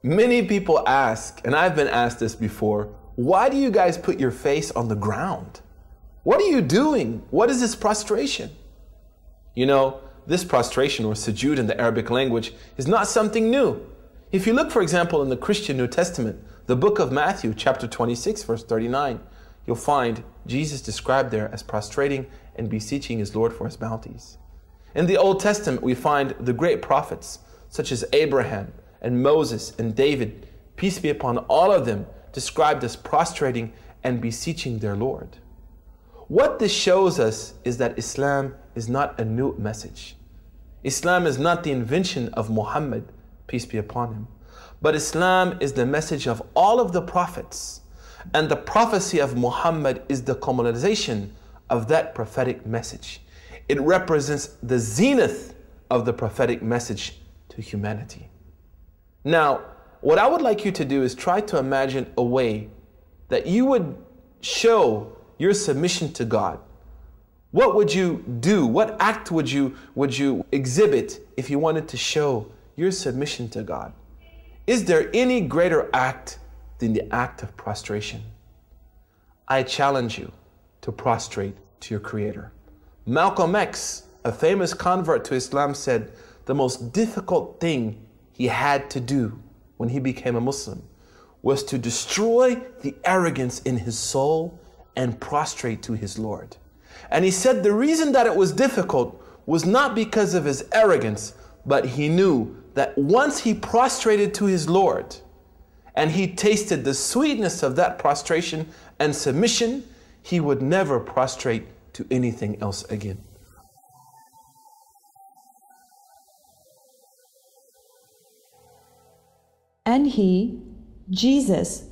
Many people ask, and I've been asked this before, why do you guys put your face on the ground? What are you doing? What is this prostration? You know, this prostration, or sujood in the Arabic language, is not something new. If you look, for example, in the Christian New Testament, the book of Matthew, chapter 26, verse 39, you'll find Jesus described there as prostrating and beseeching his Lord for his bounties. In the Old Testament, we find the great prophets, such as Abraham and Moses and David, peace be upon all of them, described as prostrating and beseeching their Lord. What this shows us is that Islam is not a new message. Islam is not the invention of Muhammad, peace be upon him, but Islam is the message of all of the prophets, and the prophecy of Muhammad is the culmination of that prophetic message. It represents the zenith of the prophetic message to humanity. Now, what I would like you to do is try to imagine a way that you would show your submission to God. What would you do? What act would you exhibit if you wanted to show your submission to God? Is there any greater act than the act of prostration? I challenge you to prostrate to your Creator. Malcolm X, a famous convert to Islam, said the most difficult thing he had to do when he became a Muslim was to destroy the arrogance in his soul and prostrate to his Lord. And he said the reason that it was difficult was not because of his arrogance, but he knew that once he prostrated to his Lord and he tasted the sweetness of that prostration and submission, he would never prostrate to anything else again. And he, Jesus,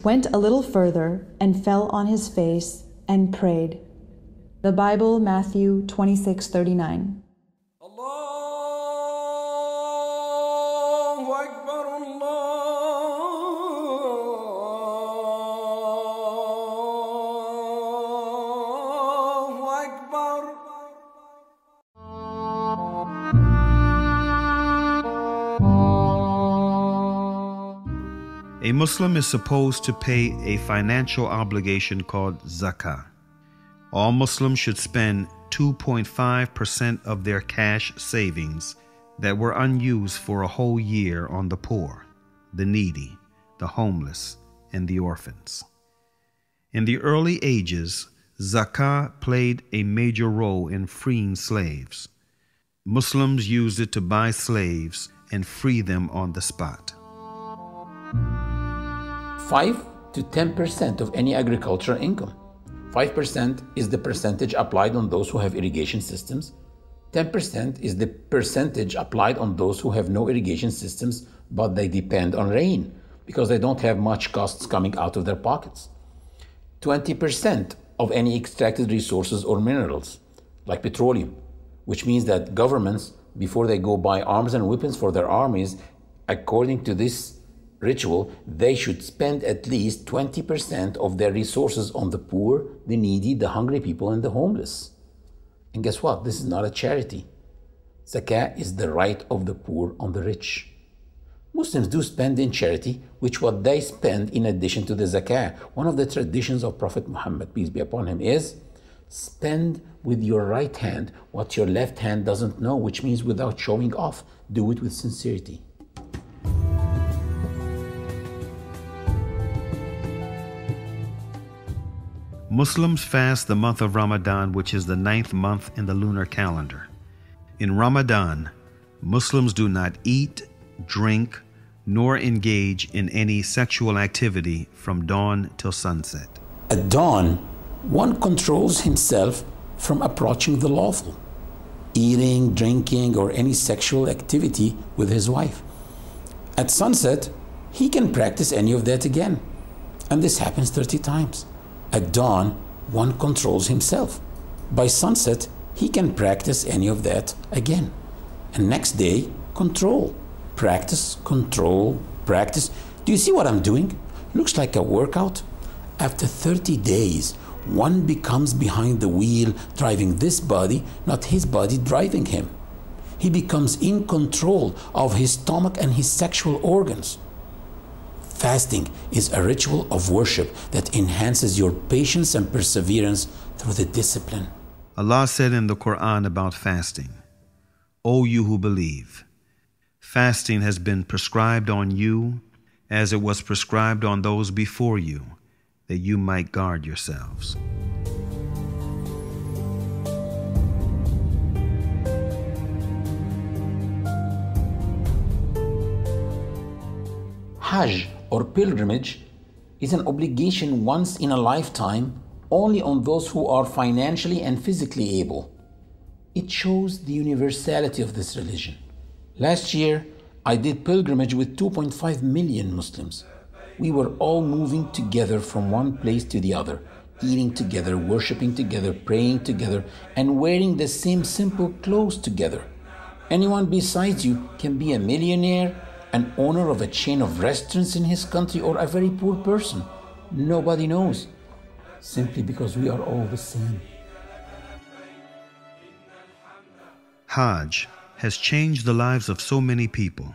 went a little further and fell on his face and prayed. The Bible, Matthew 26:39. Allahu Akbar, Allahu Akbar. A Muslim is supposed to pay a financial obligation called zakah. All Muslims should spend 2.5% of their cash savings that were unused for a whole year on the poor, the needy, the homeless, and the orphans. In the early ages, zakah played a major role in freeing slaves. Muslims used it to buy slaves and free them on the spot. 5 to 10% of any agricultural income. 5% is the percentage applied on those who have irrigation systems. 10% is the percentage applied on those who have no irrigation systems, but they depend on rain because they don't have much costs coming out of their pockets. 20% of any extracted resources or minerals, like petroleum, which means that governments, before they go buy arms and weapons for their armies, according to this ritual, they should spend at least 20% of their resources on the poor, the needy, the hungry people, and the homeless. And guess what? This is not a charity. Zakah is the right of the poor on the rich. Muslims do spend in charity, which what they spend in addition to the zakah. One of the traditions of Prophet Muhammad, peace be upon him, is spend with your right hand what your left hand doesn't know, which means without showing off. Do it with sincerity. Muslims fast the month of Ramadan, which is the 9th month in the lunar calendar. In Ramadan, Muslims do not eat, drink, nor engage in any sexual activity from dawn till sunset. At dawn, one controls himself from approaching the lawful, eating, drinking, or any sexual activity with his wife. At sunset, he can practice any of that again, and this happens 30 times. At dawn, one controls himself. By sunset, he can practice any of that again. And next day, control. Practice, control, practice. Do you see what I'm doing? Looks like a workout. After 30 days, one becomes behind the wheel, driving this body, not his body driving him. He becomes in control of his stomach and his sexual organs. Fasting is a ritual of worship that enhances your patience and perseverance through the discipline. Allah said in the Quran about fasting, O you who believe, fasting has been prescribed on you as it was prescribed on those before you, that you might guard yourselves. Hajj, or pilgrimage, is an obligation once in a lifetime only on those who are financially and physically able. It shows the universality of this religion. Last year, I did pilgrimage with 2.5 million Muslims. We were all moving together from one place to the other, eating together, worshiping together, praying together, and wearing the same simple clothes together. Anyone besides you can be a millionaire, an owner of a chain of restaurants in his country, or a very poor person. Nobody knows, simply because we are all the same. Hajj has changed the lives of so many people,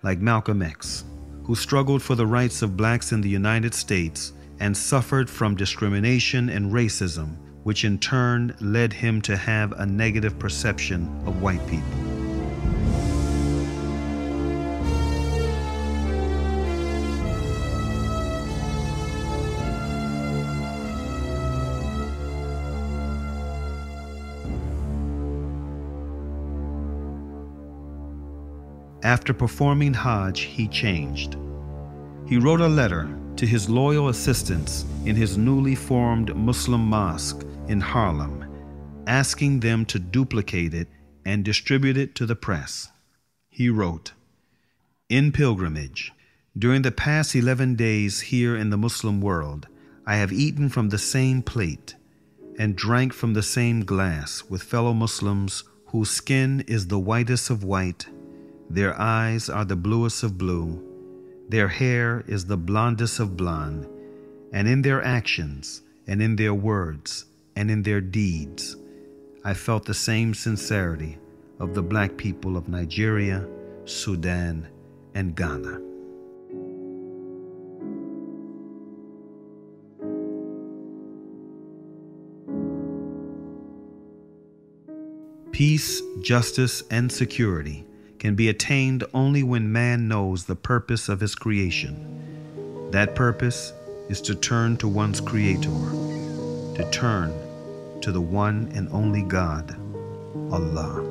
like Malcolm X, who struggled for the rights of blacks in the United States and suffered from discrimination and racism, which in turn led him to have a negative perception of white people. After performing Hajj, he changed. He wrote a letter to his loyal assistants in his newly formed Muslim mosque in Harlem, asking them to duplicate it and distribute it to the press. He wrote, "In pilgrimage, during the past 11 days here in the Muslim world, I have eaten from the same plate and drank from the same glass with fellow Muslims whose skin is the whitest of white, their eyes are the bluest of blue, their hair is the blondest of blonde, and in their actions, and in their words, and in their deeds, I felt the same sincerity of the black people of Nigeria, Sudan, and Ghana." Peace, justice, and security can be attained only when man knows the purpose of his creation. That purpose is to turn to one's Creator, to turn to the one and only God, Allah.